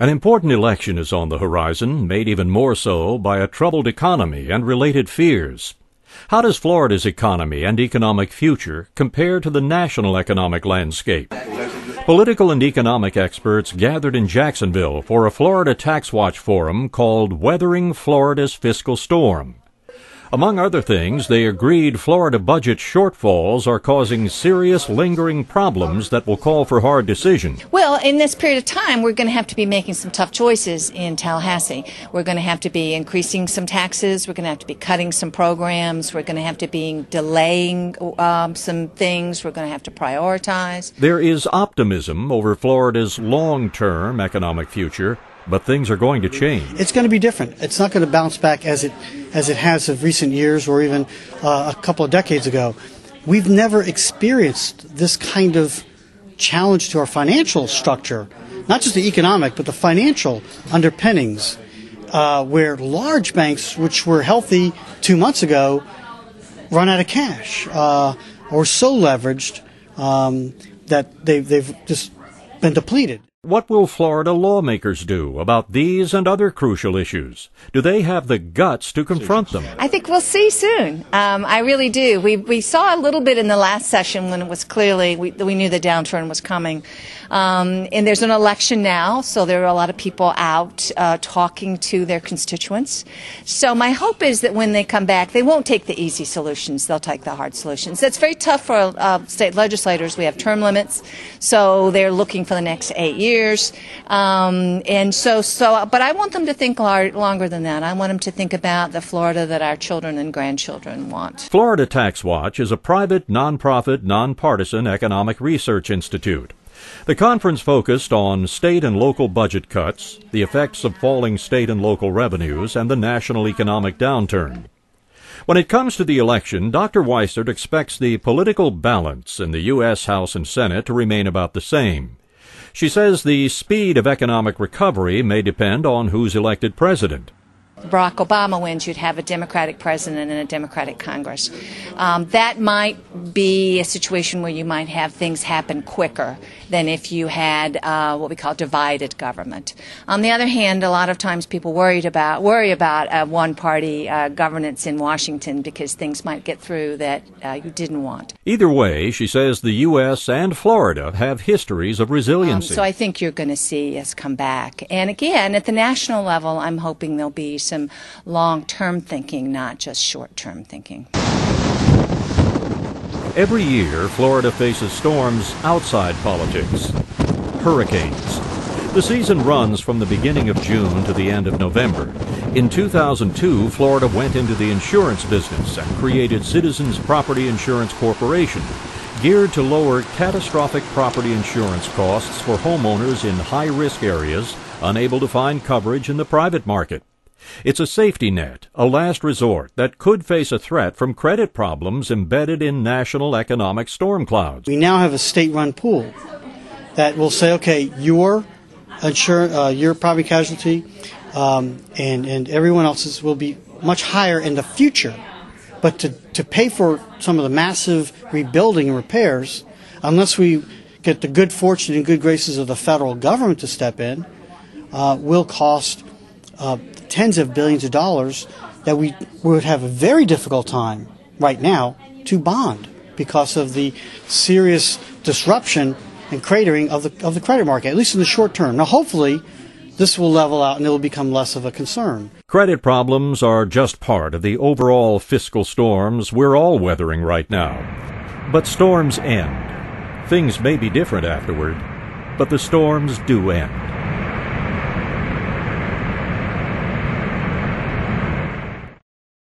An important election is on the horizon, made even more so by a troubled economy and related fears. How does Florida's economy and economic future compare to the national economic landscape? Political and economic experts gathered in Jacksonville for a Florida TaxWatch forum called Weathering Florida's Fiscal Storm. Among other things, they agreed Florida budget shortfalls are causing serious lingering problems that will call for hard decisions. Well, in this period of time, we're going to have to be making some tough choices in Tallahassee. We're going to have to be increasing some taxes. We're going to have to be cutting some programs. We're going to have to be delaying some things. We're going to have to prioritize. There is optimism over Florida's long-term economic future, but things are going to change. It's going to be different. It's not going to bounce back as it has of recent years or even a couple of decades ago. We've never experienced this kind of challenge to our financial structure, not just the economic, but the financial underpinnings, where large banks, which were healthy 2 months ago, run out of cash or so leveraged that they've just been depleted. What will Florida lawmakers do about these and other crucial issues? Do they have the guts to confront them? I think we'll see soon. I really do. We saw a little bit in the last session when it was clearly, we knew the downturn was coming. And there's an election now, so there are a lot of people out talking to their constituents. So my hope is that when they come back, they won't take the easy solutions. They'll take the hard solutions. That's very tough for state legislators. We have term limits, so they're looking for the next 8 years. But I want them to think longer than that. I want them to think about the Florida that our children and grandchildren want. Florida TaxWatch is a private, nonprofit, nonpartisan economic research institute. The conference focused on state and local budget cuts, the effects of falling state and local revenues, and the national economic downturn. When it comes to the election, Dr. Weissert expects the political balance in the U.S. House and Senate to remain about the same. She says the speed of economic recovery may depend on who's elected president. Barack Obama wins, you'd have a Democratic president and a Democratic Congress. That might be a situation where you might have things happen quicker than if you had what we call divided government. On the other hand, a lot of times people worry about one-party governance in Washington because things might get through that you didn't want. Either way, she says the U.S. and Florida have histories of resiliency. So I think you're going to see us come back. And again, at the national level, I'm hoping there'll be some long-term thinking, not just short-term thinking. Every year, Florida faces storms outside politics. Hurricanes. The season runs from the beginning of June to the end of November. In 2002, Florida went into the insurance business and created Citizens Property Insurance Corporation, geared to lower catastrophic property insurance costs for homeowners in high-risk areas unable to find coverage in the private market. It's a safety net, a last resort that could face a threat from credit problems embedded in national economic storm clouds. We now have a state-run pool that will say, okay, your property casualty and everyone else's will be much higher in the future. But to pay for some of the massive rebuilding and repairs, unless we get the good fortune and good graces of the federal government to step in, will cost tens of billions of dollars that we would have a very difficult time right now to bond because of the serious disruption and cratering of the credit market, at least in the short term. Now, hopefully, this will level out and it will become less of a concern. Credit problems are just part of the overall fiscal storms we're all weathering right now. But storms end. Things may be different afterward, but the storms do end.